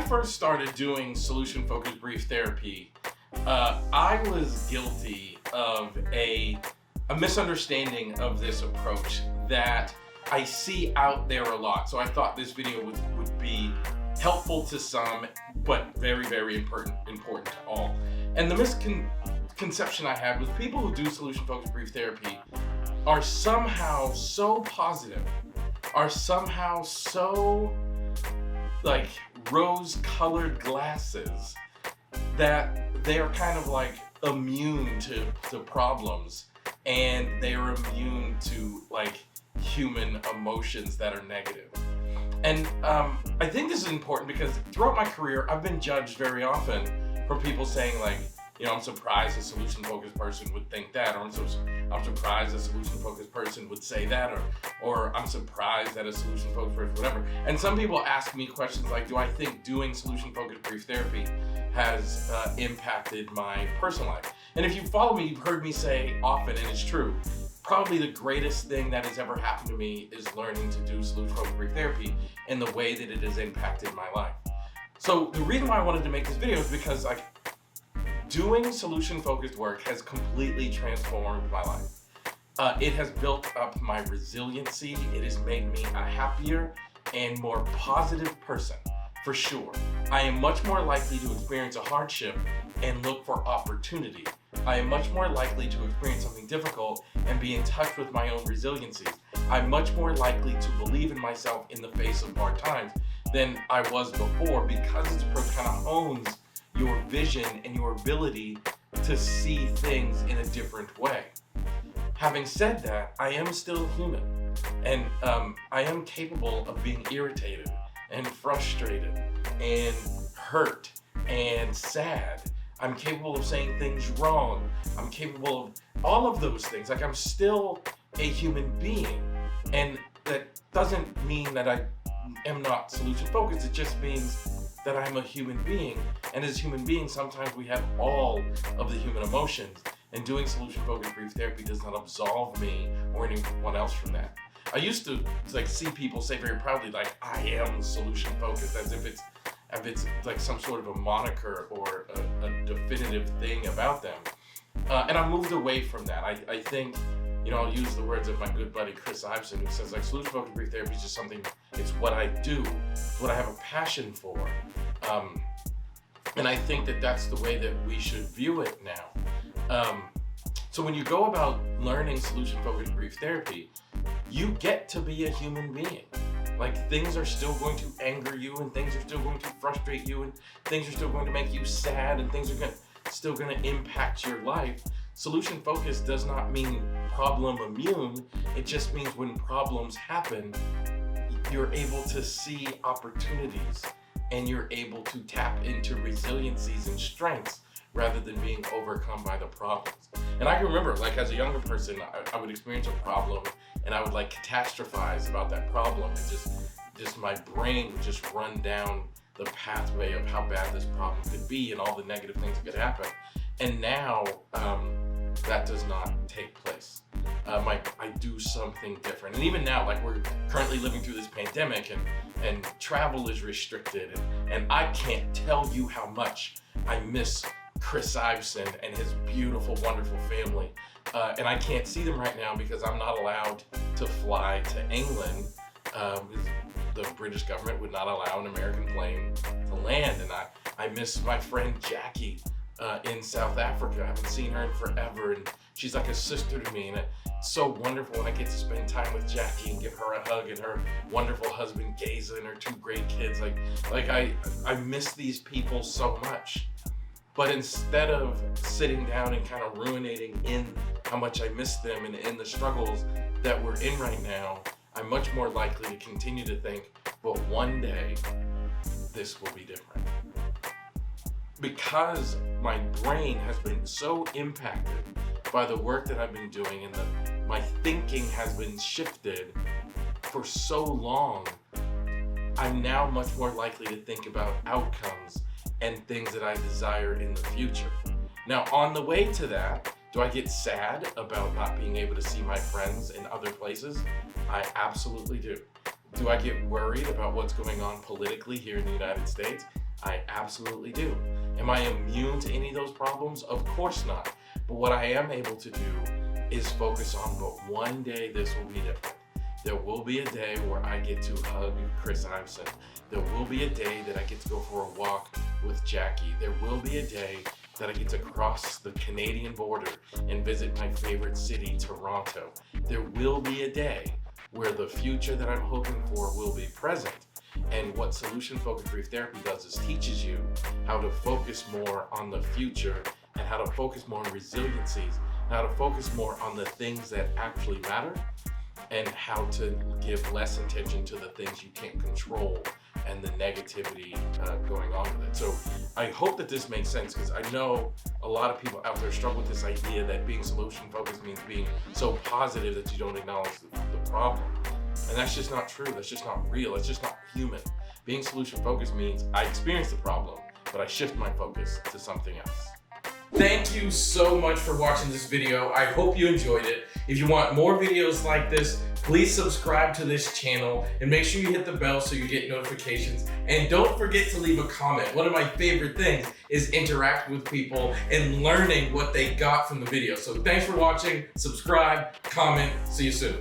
first started doing solution-focused brief therapy, I was guilty of a misunderstanding of this approach that I see out there a lot. So I thought this video would be helpful to some, but very, very important to all. And the misconception I had was people who do solution-focused brief therapy are somehow so positive, are somehow so like rose-colored glasses that they are kind of like immune to problems, and they are immune to like human emotions that are negative. And I think this is important because throughout my career, I've been judged very often from people saying like, you know, I'm surprised a solution-focused person would think that, or I'm surprised a solution-focused person would say that, or I'm surprised that a solution-focused person, whatever. And some people ask me questions like, do I think doing solution-focused brief therapy has impacted my personal life? And if you follow me, you've heard me say often, and it's true, probably the greatest thing that has ever happened to me is learning to do solution-focused brief therapy in the way that it has impacted my life. So the reason why I wanted to make this video is because like, doing solution-focused work has completely transformed my life. It has built up my resiliency. It has made me a happier and more positive person, for sure. I am much more likely to experience a hardship and look for opportunity. I am much more likely to experience something difficult and be in touch with my own resiliencies. I'm much more likely to believe in myself in the face of hard times than I was before, because this approach kind of hones your vision and your ability to see things in a different way. Having said that, I am still human, and I am capable of being irritated and frustrated and hurt and sad. I'm capable of saying things wrong. I'm capable of all of those things. Like, I'm still a human being, and that doesn't mean that I am not solution focused. It just means that I'm a human being, and as human beings, sometimes we have all of the human emotions, and doing solution-focused brief therapy does not absolve me or anyone else from that. I used to like see people say very proudly, like, I am solution-focused, as if it's like some sort of a moniker or a definitive thing about them. And I moved away from that. I think, you know, I'll use the words of my good buddy Chris Iveson, who says like solution-focused brief therapy is just something, it's what I do, it's what I have a passion for. And I think that that's the way that we should view it now. So when you go about learning solution-focused brief therapy, you get to be a human being. Like, things are still going to anger you, and things are still going to frustrate you, and things are still going to make you sad, and things are still going to impact your life. Solution focused does not mean problem immune. It just means when problems happen, you're able to see opportunities, and you're able to tap into resiliencies and strengths rather than being overcome by the problems. And I can remember, like, as a younger person, I would experience a problem and I would like catastrophize about that problem, and just my brain would just run down the pathway of how bad this problem could be and all the negative things that could happen. And now that does not take place. I do something different. And even now, like, we're currently living through this pandemic, and travel is restricted, and I can't tell you how much I miss Chris Iveson and his beautiful, wonderful family. And I can't see them right now because I'm not allowed to fly to England. The British government would not allow an American plane to land. And I miss my friend Jackie in South Africa. I haven't seen her in forever, and she's like a sister to me. And it's so wonderful when I get to spend time with Jackie and give her a hug, and her wonderful husband Geza and her two great kids. Like I miss these people so much. But instead of sitting down and kind of ruminating in how much I miss them and in the struggles that we're in right now, I'm much more likely to continue to think, but one day this will be different. Because my brain has been so impacted by the work that I've been doing, and my thinking has been shifted for so long, I'm now much more likely to think about outcomes and things that I desire in the future. Now, on the way to that, do I get sad about not being able to see my friends in other places? I absolutely do. Do I get worried about what's going on politically here in the United States? I absolutely do. Am I immune to any of those problems? Of course not. But what I am able to do is focus on, but one day this will be different. There will be a day where I get to hug Chris Iveson. There will be a day that I get to go for a walk with Jackie. There will be a day that I get to cross the Canadian border and visit my favorite city, Toronto. There will be a day where the future that I'm hoping for will be present. And what solution-focused brief therapy does is teaches you how to focus more on the future and how to focus more on resiliencies, how to focus more on the things that actually matter, and how to give less attention to the things you can't control and the negativity going on with it. So I hope that this makes sense, because I know a lot of people out there struggle with this idea that being solution-focused means being so positive that you don't acknowledge the problem. And that's just not true. That's just not real. It's just not human. Being solution-focused means I experience the problem, but I shift my focus to something else. Thank you so much for watching this video. I hope you enjoyed it. If you want more videos like this, please subscribe to this channel and make sure you hit the bell so you get notifications. And don't forget to leave a comment. One of my favorite things is interacting with people and learning what they got from the video. So thanks for watching. Subscribe, comment. See you soon.